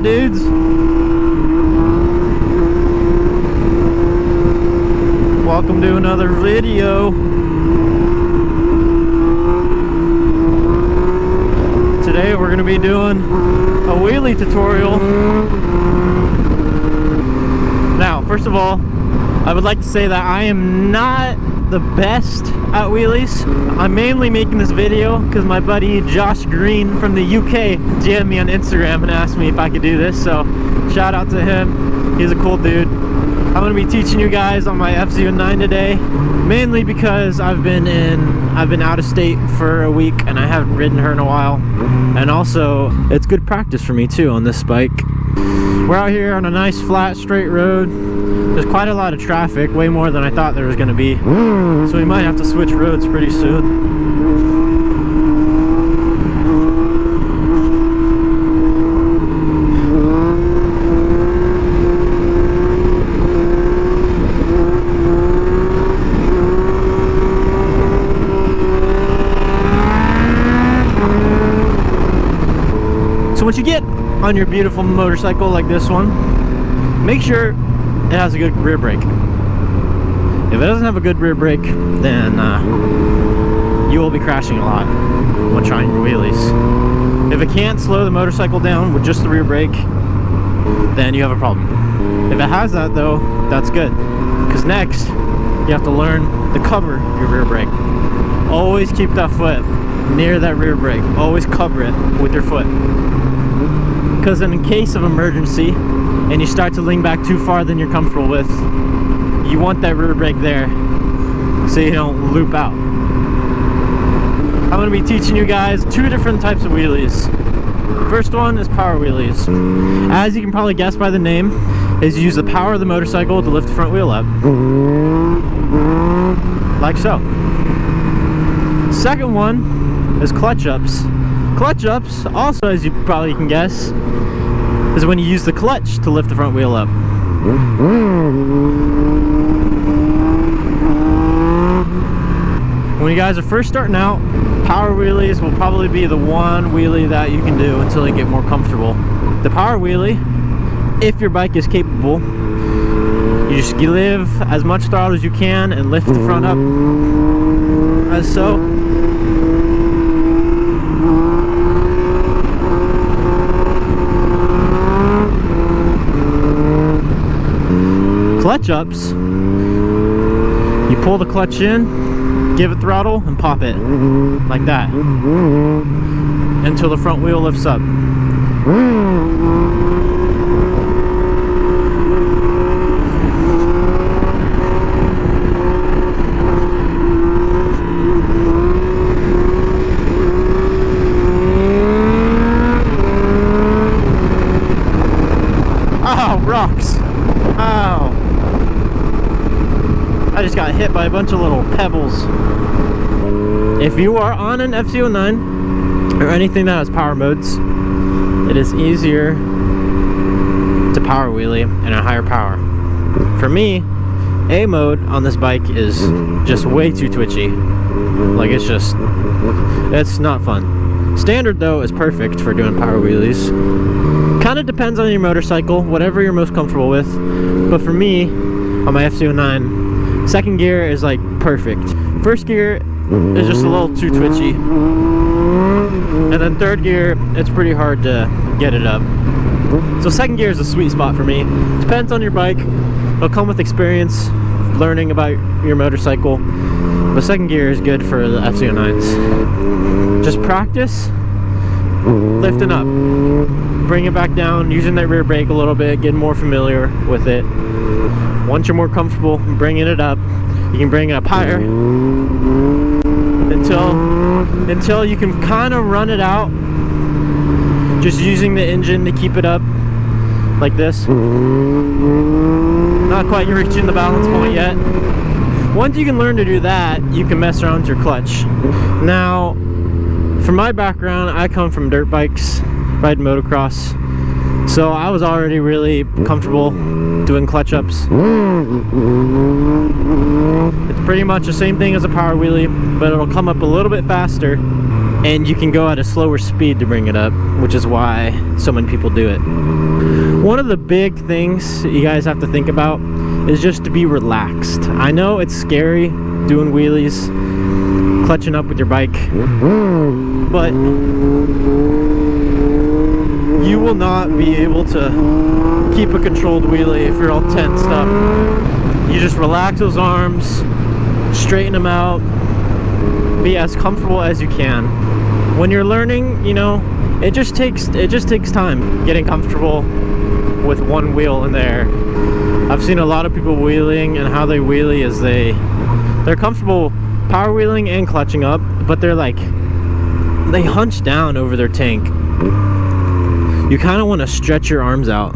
up, dudes? Welcome to another video. Today we're going to be doing a wheelie tutorial. Now, first of all, I would like to say that I am not the best at wheelies. I'm mainly making this video because my buddy Josh Green from the UK DM'd me on Instagram and asked me if I could do this, so shout out to him. He's a cool dude. I'm going to be teaching you guys on my Fz09 today, mainly because I've been out of state for a week and I haven't ridden her in a while, and also it's good practice for me too on this bike. We're out here on a nice flat straight road. There's quite a lot of traffic, way more than I thought there was going to be, so we might have to switch roads pretty soon. So once you get on your beautiful motorcycle like this one, make sure it has a good rear brake. If it doesn't have a good rear brake, then you will be crashing a lot when trying your wheelies. If it can't slow the motorcycle down with just the rear brake, then you have a problem. If it has that though, that's good. Because next, you have to learn to cover your rear brake. Always keep that foot near that rear brake. Always cover it with your foot. Because in case of emergency, and you start to lean back too far than you're comfortable with, you want that rear brake there so you don't loop out. I'm going to be teaching you guys two different types of wheelies. First one is power wheelies. As you can probably guess by the name, is you use the power of the motorcycle to lift the front wheel up. Like so. Second one is clutch ups. Clutch ups, also as you probably can guess, is when you use the clutch to lift the front wheel up. When you guys are first starting out, power wheelies will probably be the one wheelie that you can do until you get more comfortable. The power wheelie, if your bike is capable, you just give as much throttle as you can and lift the front up, as so. Clutch ups, you pull the clutch in, give it throttle, and pop it like that until the front wheel lifts up. Oh, rocks! Ow! I just got hit by a bunch of little pebbles. If you are on an Fz09 or anything that has power modes, it is easier to power wheelie and a higher power. For me, A mode on this bike is just way too twitchy. Like it's not fun. Standard though is perfect for doing power wheelies. Kind of depends on your motorcycle, whatever you're most comfortable with. But for me, on my Fz09, second gear is like perfect. First gear is just a little too twitchy. And then third gear, it's pretty hard to get it up. So second gear is a sweet spot for me. Depends on your bike. It'll come with experience, learning about your motorcycle. But second gear is good for the Fz09s. Just practice lifting up. Bring it back down, using that rear brake a little bit, getting more familiar with it. Once you're more comfortable bringing it up, you can bring it up higher until you can kind of run it out, just using the engine to keep it up like this. Not quite reaching the balance point yet. Once you can learn to do that, you can mess around with your clutch. Now, for my background, I come from dirt bikes, riding motocross, so I was already really comfortable doing clutch ups. It's pretty much the same thing as a power wheelie, but it'll come up a little bit faster and you can go at a slower speed to bring it up, which is why so many people do it. One of the big things you guys have to think about is just to be relaxed. I know it's scary doing wheelies, clutching up with your bike, but you will not be able to keep a controlled wheelie if you're all tensed up. You just relax those arms, straighten them out, be as comfortable as you can. When you're learning, you know, it just takes time getting comfortable with one wheel in the air. I've seen a lot of people wheeling, and how they wheelie is they're comfortable power wheeling and clutching up, but they're like, they hunch down over their tank. You kind of want to stretch your arms out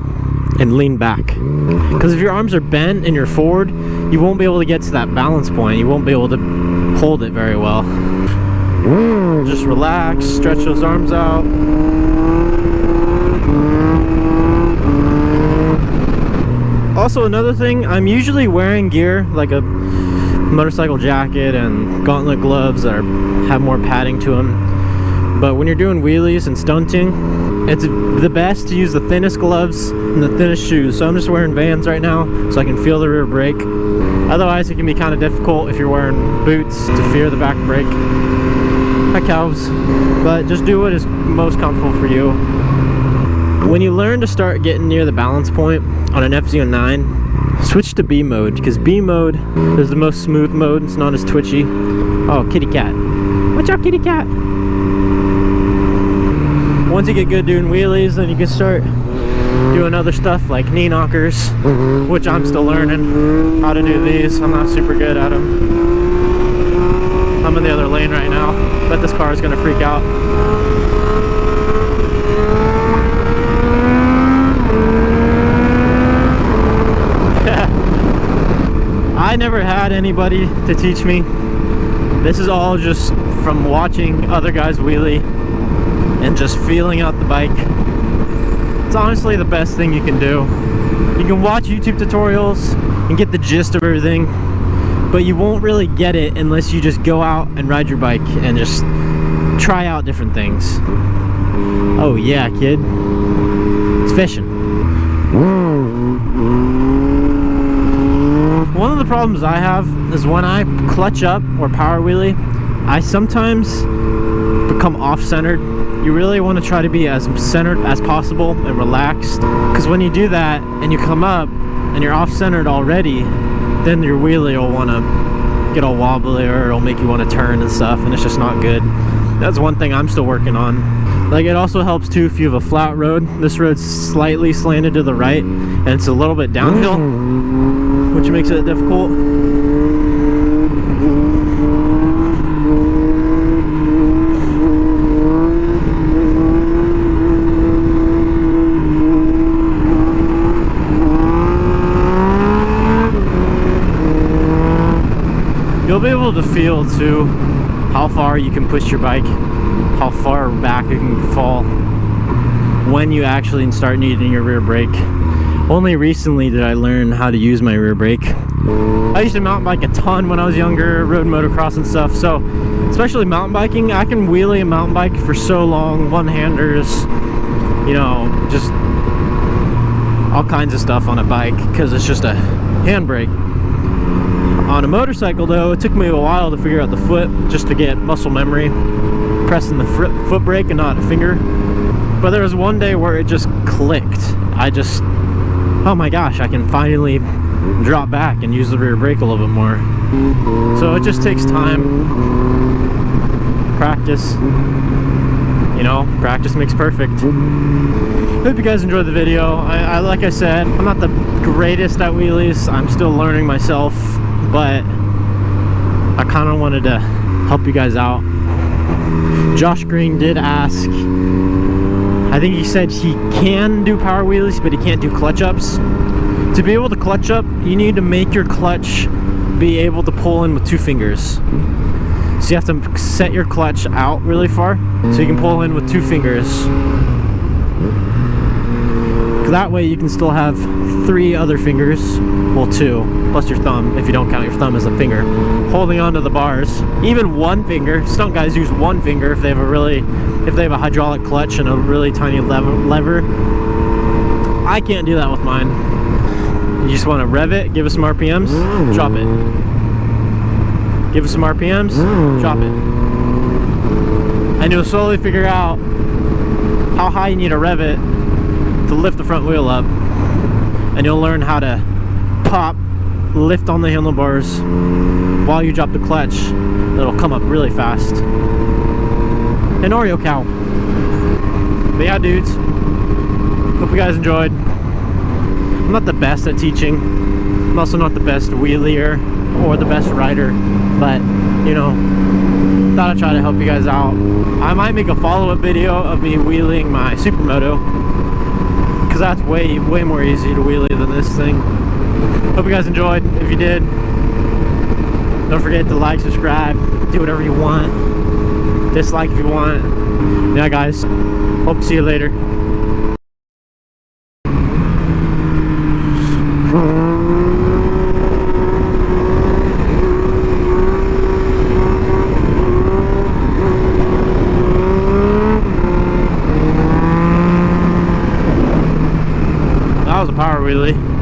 and lean back, because if your arms are bent and you're forward, you won't be able to get to that balance point. You won't be able to hold it very well. Just relax, stretch those arms out. Also, another thing, I'm usually wearing gear like a motorcycle jacket and gauntlet gloves that have more padding to them. But when you're doing wheelies and stunting, it's the best to use the thinnest gloves and the thinnest shoes. So I'm just wearing Vans right now so I can feel the rear brake. Otherwise, it can be kind of difficult if you're wearing boots to feel the back brake. Hi cows. But just do what is most comfortable for you. When you learn to start getting near the balance point on an Fz09, switch to B mode, because B mode is the most smooth mode. It's not as twitchy. Oh, kitty cat. Watch out, kitty cat. Once you get good doing wheelies, then you can start doing other stuff like knee knockers, which I'm still learning how to do these. I'm not super good at them. I'm in the other lane right now, but this car is gonna freak out. I never had anybody to teach me. This is all just from watching other guys wheelie and just feeling out the bike. It's honestly the best thing you can do. You can watch YouTube tutorials and get the gist of everything, but you won't really get it unless you just go out and ride your bike and just try out different things. Oh yeah, kid. It's fishing. One of the problems I have is when I clutch up or power wheelie, I sometimes become off-centered. You really want to try to be as centered as possible and relaxed, because when you do that and you come up and you're off-centered already, then your wheelie will want to get all wobbly, or it'll make you want to turn and stuff, and it's just not good. That's one thing I'm still working on. Like, it also helps too if you have a flat road. This road's slightly slanted to the right and it's a little bit downhill, which makes it difficult. You'll be able to feel too how far you can push your bike, how far back you can fall when you actually start needing your rear brake. Only recently did I learn how to use my rear brake. I used to mountain bike a ton when I was younger, rode motocross and stuff, so especially mountain biking, I can wheelie a mountain bike for so long, one-handers, you know, just all kinds of stuff on a bike, because it's just a handbrake. On a motorcycle though, it took me a while to figure out the foot, just to get muscle memory, pressing the foot brake and not a finger. But there was one day where it just clicked. Oh my gosh, I can finally drop back and use the rear brake a little bit more. So it just takes time, practice. You know, practice makes perfect. Hope you guys enjoyed the video. Like I said, I'm not the greatest at wheelies. I'm still learning myself, but I kind of wanted to help you guys out. Josh Green did ask, I think he said he can do power wheelies, but he can't do clutch ups. To be able to clutch up, you need to make your clutch be able to pull in with 2 fingers. So you have to set your clutch out really far so you can pull in with 2 fingers. that way you can still have 3 other fingers, well 2, plus your thumb, if you don't count your thumb as a finger, holding onto the bars. Even 1 finger. Stunt guys use 1 finger if they have a hydraulic clutch and a really tiny lever. I can't do that with mine. You just want to rev it, give it some RPMs, drop it. Give it some RPMs, drop it. And you'll slowly figure out how high you need to rev it to lift the front wheel up. And you'll learn how to pop, lift on the handlebars while you drop the clutch. It'll come up really fast. An Oreo cow. But yeah, dudes, hope you guys enjoyed. I'm not the best at teaching. I'm also not the best wheelier or the best rider, but you know, thought I'd try to help you guys out. I might make a follow-up video of me wheeling my Supermoto, because that's way more easy to wheelie than this thing. Hope you guys enjoyed. If you did, don't forget to like, subscribe, do whatever you want, dislike if you want. Yeah guys, hope to see you later. That was a power wheelie.